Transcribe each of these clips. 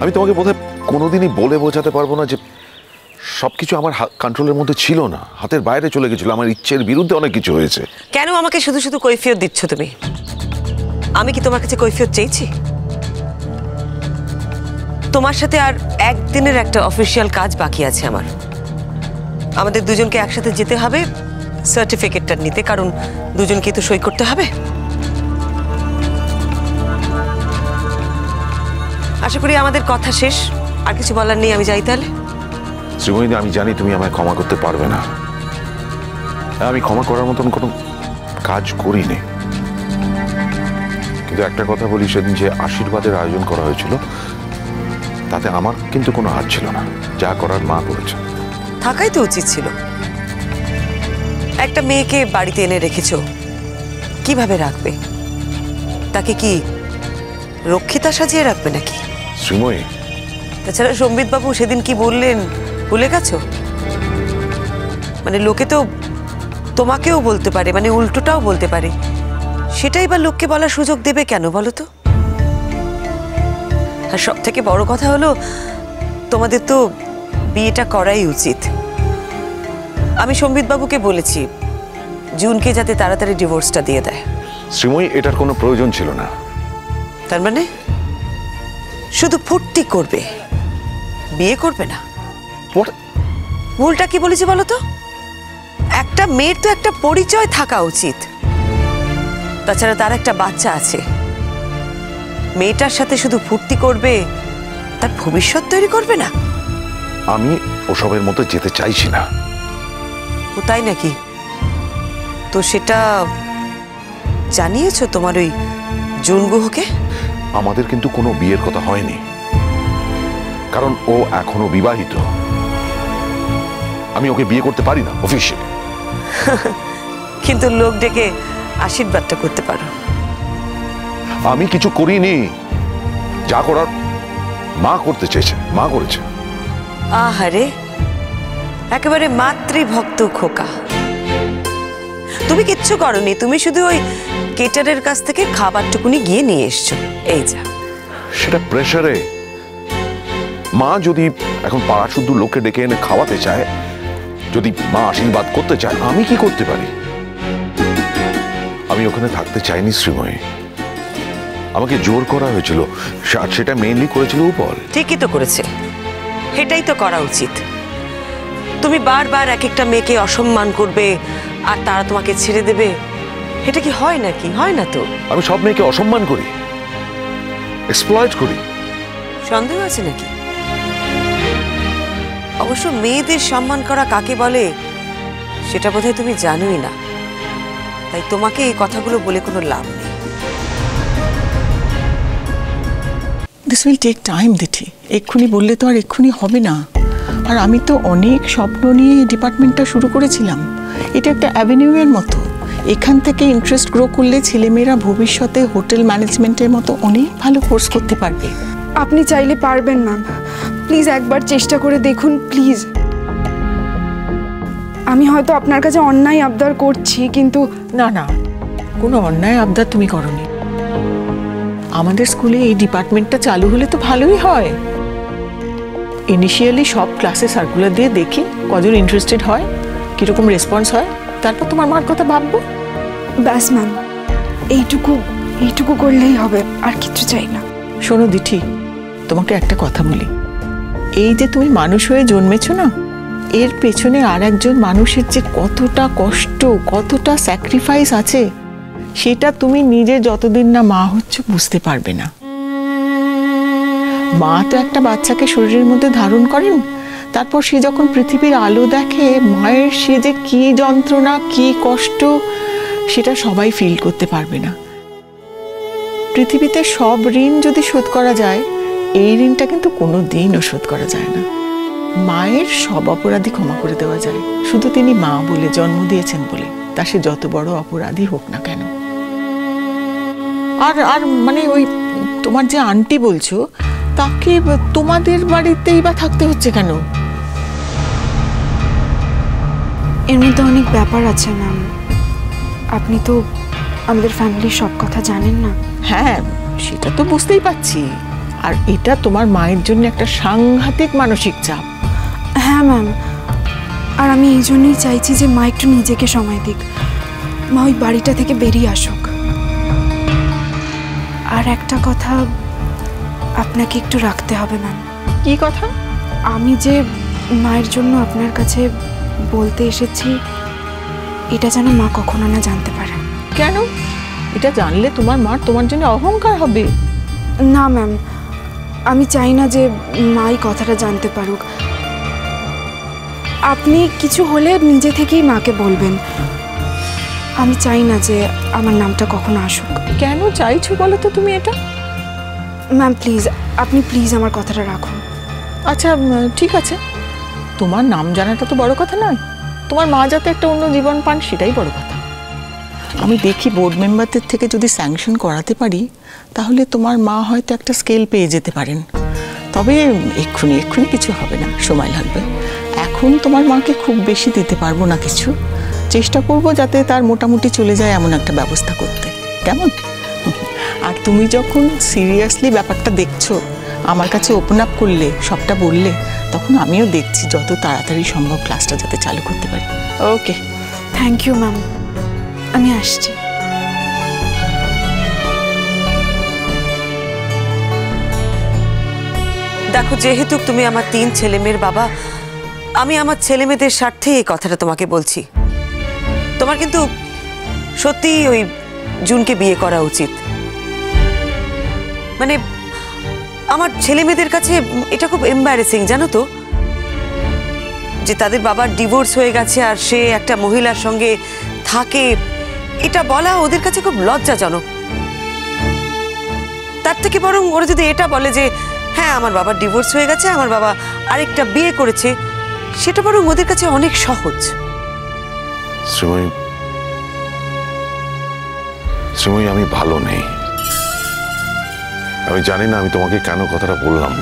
আমি তোমাকে বোধহয় কোনোদিনই বলে বোঝাতে পারবো না যে সবকিছু আমার কন্ট্রোলের মধ্যে ছিল না, হাতের বাইরে চলে গেছিল, আমার ইচ্ছের বিরুদ্ধে অনেক কিছু হয়েছে। কেন আমাকে শুধু শুধু কৈফিয়ত দিচ্ছ তুমি? আমি কি তোমার কাছে কৈফিয়ত চেয়েছি? তোমার সাথে আর একদিনের একটা অফিসিয়াল কাজ বাকি আছে আমার। আমাদের দুজনকে একসাথে যেতে হবে সার্টিফিকেটটা নিতে, কারণ দুজনকে তো সই করতে হবে। আশা করি আমাদের কথা শেষ, আর কিছু বলার নেই, আমি যাই তাহলে। শ্রীময়ী, আমি জানি তুমি আমায় ক্ষমা করতে পারবে না। আমি ক্ষমা করার মতন কোনো কাজ করিনি, কিন্তু একটা কথা বলি, সেদিন যে আশীর্বাদের আয়োজন করা হয়েছিল তাতে আমার কিন্তু কোনো হাত ছিল না। যা করার মা করেছে। থাকাই তো উচিত ছিল। একটা মেয়েকে বাড়িতে এনে রেখেছো, কিভাবে রাখবে? তাকে কি রক্ষিতা সাজিয়ে রাখবে নাকি? শ্রীময়ী, তাছাড়া সম্বিত বাবু সেদিন কি বললেন ভুলে গেছো? মানে লোকে তো তোমাকেও বলতে পারে, মানে উল্টোটাও বলতে পারে। সেটাই বা লোককে বলার সুযোগ দেবে কেন বলো তো? আর সব থেকে বড় কথা হলো, তোমাদের তো বিয়েটা করাই উচিত। আমি সম্বিত বাবুকে বলেছি জুনকে যাতে তাড়াতাড়ি ডিভোর্সটা দিয়ে দেয়। শ্রীময়ী, এটার কোনো প্রয়োজন ছিল না। তার মানে শুধু ফুর্তি করবে, বিয়ে করবে না? ভুলটা কি বলেছি বলো তো? একটা মেয়ের তো একটা পরিচয় থাকা উচিত। তাছাড়া তার একটা বাচ্চা আছে। মেয়েটার সাথে শুধু ফুর্তি করবে, তার ভবিষ্যৎ তৈরি করবে না। আমি ওসবের মধ্যে যেতে চাইছি না। ও তাই নাকি? তো সেটা জানিয়েছো তোমার ওই জুনগুহকে? আমাদের কিন্তু কোনো বিয়ের কথা হয়নি, কারণ ও এখনো বিবাহিত। আমি ওকে বিয়ে করতে পারি না অফিসিয়ালি। কিন্তু লোক ডেকে আশীর্বাদটা করতে পারো। আমি কিছু করিনি, যা করার মা করতে চেয়েছে, মা করেছে। আহারে, একেবারে মাতৃভক্ত খোকা। তুমি কিচ্ছু করনি, তুমি শুধু ওই কেটারের কাছ থেকে খাবারটুকুনি গিয়ে নিয়ে এসছো, এই যা। সেটা প্রেসারে। মা যদি এখন পাড়া শুদ্ধ লোককে ডেকে এনে খাওয়াতে চায়, যদি মা আশীর্বাদ করতে চায়, আমি কি করতে পারি? আমি ওখানে থাকতে চাইনি শ্রীময়ী, আমাকে জোর করা হয়েছিল, আর সেটা মেইনলি করেছিল উপল। ঠিকই তো করেছে, এটাই তো করা উচিত। তুমি বারবার এক একটা মেয়েকে অসম্মান করবে আর তারা তোমাকে ছেড়ে দেবে, এটা কি হয় নাকি? হয় না তো। আমি সব মেয়েকে অসম্মান করি, এক্সপ্লয়েট করি? সন্দেহ আছে নাকি? অবশ্য মেয়েদের সম্মান করা কাকে বলে সেটা বোধহয় তুমি জানোই না, তাই তোমাকে এই কথাগুলো বলে কোনো লাভ নেই। দিস উইল টেক টাইম দিঠি, এক্ষুনি বললে তো আর এক্ষুনি হবে না। আর আমি তো অনেক স্বপ্ন নিয়ে ডিপার্টমেন্টটা শুরু করেছিলাম। এটা একটা অ্যাভিনিউ এর মতো, এখান থেকে ইন্টারেস্ট গ্রো করলে ছেলেমেয়েরা ভবিষ্যতে হোটেল ম্যানেজমেন্টের মতো অনেক ভালো কোর্স করতে পারবে। আপনি চাইলে পারবেন ম্যাম, প্লিজ একবার চেষ্টা করে দেখুন প্লিজ। আমি হয়তো আপনার কাছে অন্যায় আবদার করছি, কিন্তু না না, কোনো অন্যায় আবদার তুমি করনি। আমাদের স্কুলে এই ডিপার্টমেন্টটা চালু হলে তো ভালোই হয়। ইনিশিয়ালি সব ক্লাসে সার্কুলার দিয়ে দেখি কজন ইন্টারেস্টেড হয়, কীরকম রেসপন্স হয়, তারপর তোমার মার কথা ভাববো। ব্যাস ম্যাম, এইটুকু করলেই হবে, আর কিছু চাই না। শোনো দিঠি, তোমাকে একটা কথা বলি, এই যে তুমি মানুষ হয়ে জন্মেছো না, এর পেছনে আর একজন মানুষের যে কতটা কষ্ট, কতটা স্যাক্রিফাইস আছে, সেটা তুমি নিজে যতদিন না মা হচ্ছ বুঝতে পারবে না। মা তো একটা বাচ্চাকে শরীরের মধ্যে ধারণ করেন, তারপর সে যখন পৃথিবীর আলো দেখে, মায়ের সে যে কি যন্ত্রণা, কি কষ্ট, সেটা সবাই ফিল করতে পারবে না। পৃথিবীতে সব ঋণ যদি শোধ করা যায়, এই ঋণটা কিন্তু কোনো দিনও শোধ করা যায় না। মায়ের সব অপরাধী ক্ষমা করে দেওয়া যায়, শুধু তিনি মা বলে জন্ম দিয়েছেন বলে, তা সে যত বড় অপরাধী হোক না কেন। আর আর মানে ওই তোমার যে আন্টি বলছো, তাকে তোমাদের বাড়িতেই বা থাকতে হচ্ছে কেন? এর মধ্যে অনেক ব্যাপার আছে ম্যাম, আপনি তো আমাদের ফ্যামিলির সব কথা জানেন না। হ্যাঁ, সেটা তো বুঝতেই পারছি। আর এটা তোমার মায়ের জন্য একটা সাংঘাতিক মানসিক চাপ। হ্যাঁ ম্যাম, আর আমি এই জন্যই চাইছি যে মা একটু নিজেকে সময় দিক, মা ওই বাড়িটা থেকে বেরিয়ে আসুক। আর একটা কথা আপনাকে একটু রাখতে হবে ম্যাম। কি কথা? আমি যে মায়ের জন্য আপনার কাছে বলতে এসেছি, এটা যেন মা কখনো না জানতে পারে। কেন? এটা জানলে তোমার মার তোমার জন্য অহংকার হবে। না ম্যাম, আমি চাই না যে মা এই কথাটা জানতে পারুক। আপনি কিছু হলে নিজে থেকেই মাকে বলবেন। আমি চাই না যে আমার নামটা কখনো আসুক। কেন চাইছো বলো তো তুমি এটা? ম্যাম প্লিজ, আপনি প্লিজ আমার কথাটা রাখুন। আচ্ছা ঠিক আছে, তোমার নাম জানাটা তো বড় কথা নয়, তোমার মা যাতে একটা অন্য জীবন পান সেটাই বড় কথা। আমি দেখি বোর্ড মেম্বারদের থেকে যদি স্যাংশন করাতে পারি তাহলে তোমার মা হয়তো একটা স্কেল পেয়ে যেতে পারেন। তবে এক্ষুনি কিছু হবে না, সময় লাগবে। এখন তোমার মাকে খুব বেশি দিতে পারবো না কিছু, চেষ্টা করব যাতে তার মোটামুটি চলে যায় এমন একটা ব্যবস্থা করতে, কেমন? আর তুমি যখন সিরিয়াসলি ব্যাপারটা দেখছো, আমার কাছে ওপেন আপ করলে, সবটা বললে, তখন আমিও দেখছি যত তাড়াতাড়ি সম্ভব ক্লাসটা যাতে চালু করতে পারি। ওকে, থ্যাংক ইউ ম্যাম, আমি আসছি। দেখো, যেহেতু তুমি আমার 3 ছেলে মেয়ের বাবা, আমি আমার ছেলে মেয়েদের স্বার্থে এই কথাটা তোমাকে বলছি। তোমার কিন্তু সত্যি ওই জুনকে বিয়ে করা উচিত। মানে আমার ছেলে মেয়েদের কাছে এটা খুব এম্বারেসিং, জানো তো, যে তাদের বাবার ডিভোর্স হয়ে গেছে আর সে একটা মহিলার সঙ্গে থাকে, এটা বলা ওদের কাছে খুব লজ্জাজনক। তার থেকে বরং ওরা যদি এটা বলে যে হ্যাঁ আমার বাবার ডিভোর্স হয়ে গেছে, আমার বাবা আরেকটা বিয়ে করেছে, সেটা বরং ওদের কাছে অনেক সহজ। শ্রীময়ী, আমি ভালো নেই। আমি জানি না আমি তোমাকে কেন কথাটা বললাম।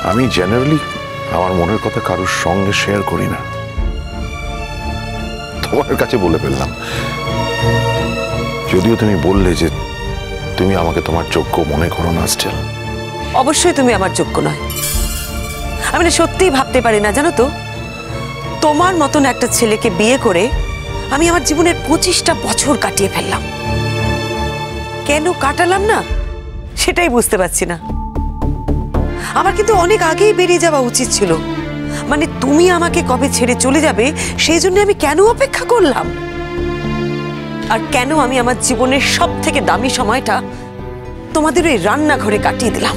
আমি জেনারেলি আমার মনের কথা কারোর সঙ্গে শেয়ার করি না, তোমার কাছে বলে ফেললাম। যদিও তুমি বললে যে তুমি আমাকে তোমার যোগ্য মনে করো না, স্টিল অবশ্যই তুমি আমার যোগ্য নয়। আমি না সত্যিই ভাবতে পারি না, জানো তো, তোমার মতন একটা ছেলেকে বিয়ে করে আমি আমার জীবনের 25টা বছর কাটিয়ে ফেললাম। কেন কাটালাম না সেটাই বুঝতে পারছি না। আমার কিন্তু অনেক আগেই বেরিয়ে যাওয়া উচিত ছিল। মানে তুমি আমাকে কবে ছেড়ে চলে যাবে সেই জন্য আমি কেন অপেক্ষা করলাম? আর কেন আমি আমার জীবনের সব থেকে দামি সময়টা তোমাদের ওই রান্নাঘরে কাটিয়ে দিলাম?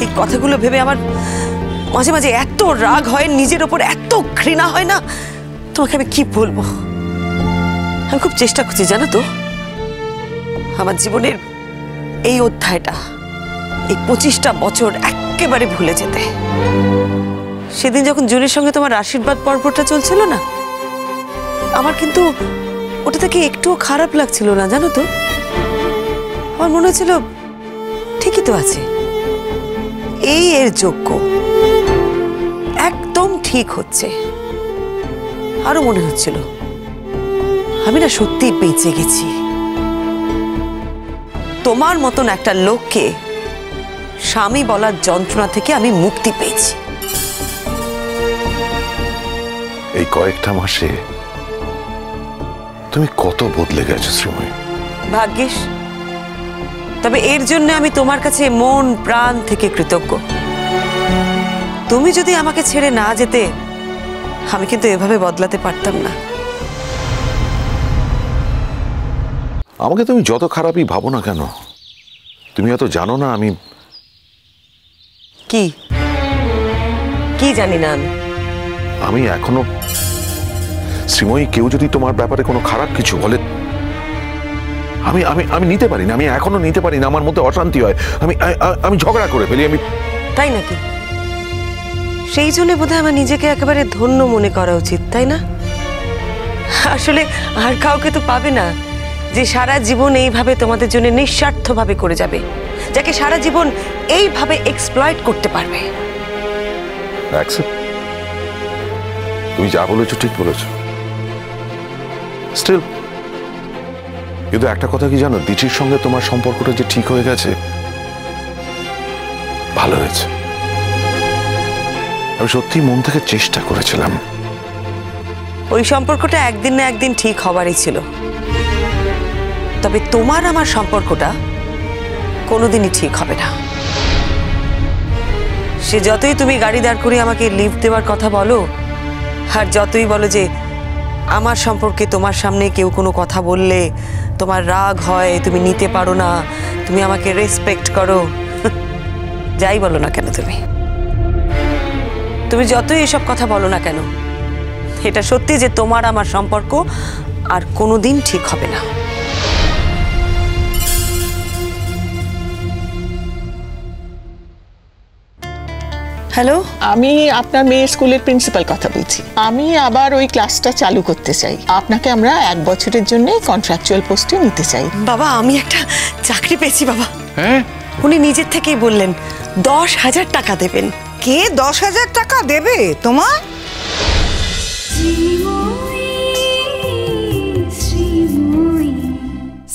এই কথাগুলো ভেবে আমার মাঝে মাঝে এত রাগ হয়, নিজের ওপর এত ঘৃণা হয় না, তোমাকে আমি কি বলবো। আমি খুব চেষ্টা করছি, জানো তো, আমার জীবনের এই অধ্যায়টা, এই 25টা বছর একেবারে ভুলে যেতে। সেদিন যখন জুনের সঙ্গে তোমার আশীর্বাদ পর্বটা চলছিল না, আমার কিন্তু ওটা থেকে একটুও খারাপ লাগছিল না, জানো তো। আমার মনে হচ্ছিল ঠিকই তো আছে, এই এর যোগ্য, একদম ঠিক হচ্ছে। আরো মনে হচ্ছিল আমি না সত্যি বেঁচে গেছি। তোমার মতন একটা লোককে স্বামী বলার যন্ত্রণা থেকে আমি মুক্তি পেয়েছি। এই কয়েকটা মাসে তুমি কত বদলে গেছো শ্রীময়ী। ভাগ্যিস। তবে এর জন্য আমি তোমার কাছে মন প্রাণ থেকে কৃতজ্ঞ। তুমি যদি আমাকে ছেড়ে না যেতে, আমি কিন্তু এভাবে বদলাতে পারতাম না। আমাকে তুমি যত খারাপই ভাবো না কেন, তুমি এত জানো না আমি কি কি জানি না আমি এখনো শ্রীময়ী, কেউ যদি তোমার ব্যাপারে কোনো খারাপ কিছু বলে আমি আমি আমি নিতে পারি না। আমি এখনো নিতে পারি না, আমার মধ্যে অশান্তি হয়, আমি আমি ঝগড়া করে ফেলি। আমি তাই নাকি? সেই জন্য বোধহয় আমার নিজেকে একেবারে ধন্য মনে করা উচিত, তাই না? আসলে আর কাউকে তো পাবে না যে সারা জীবন এইভাবে তোমাদের জন্য নিঃস্বার্থভাবে করে যাবে, যাকে সারা জীবন এইভাবে এক্সপ্লয়েট করতে পারবে। তুমি যা বলেছো ঠিক বলেছো, স্টিল কিন্তু একটা কথা কি জানো, দিঠির সঙ্গে তোমার সম্পর্কটা যে ঠিক হয়ে গেছে ভালো হয়েছে। আমি সত্যি মন থেকে চেষ্টা করেছিলাম। ওই সম্পর্কটা একদিন না একদিন ঠিক হবারই ছিল, তবে তোমার আমার সম্পর্কটা কোনোদিনই ঠিক হবে না। সে যতই তুমি গাড়ি দাঁড় করিয়ে আমাকে লিফট দেওয়ার কথা বলো, আর যতই বলো যে আমার সম্পর্কে তোমার সামনে কেউ কোনো কথা বললে তোমার রাগ হয়, তুমি নিতে পারো না, তুমি আমাকে রেসপেক্ট করো, যাই বলো না কেন, তুমি যতই এসব কথা বলো না কেন, এটা সত্যি যে তোমার আমার সম্পর্ক আর কোনোদিন ঠিক হবে না। হ্যালো, আমি আপনার মেয়ের স্কুলের প্রিন্সিপাল কথা বলছি। আমি আবার ওই ক্লাসটা চালু করতে চাই। আপনাকে আমরা 1 বছরের জন্য কন্ট্রাকচুয়াল পোস্টে নিতে চাই। বাবা, আমি একটা চাকরি পেয়েছি বাবা। হ্যাঁ, উনি নিজের থেকেই বললেন 10,000 টাকা দেবেন। কে 10,000 টাকা দেবে তোমার?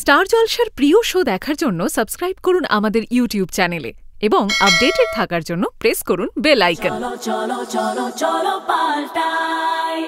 স্টার জলসার প্রিয় শো দেখার জন্য সাবস্ক্রাইব করুন আমাদের ইউটিউব চ্যানেলে এবং আপডেটেড থাকার জন্য প্রেস করুন বেল আইকন। চলো চলো চলো চলো পাল্টাই।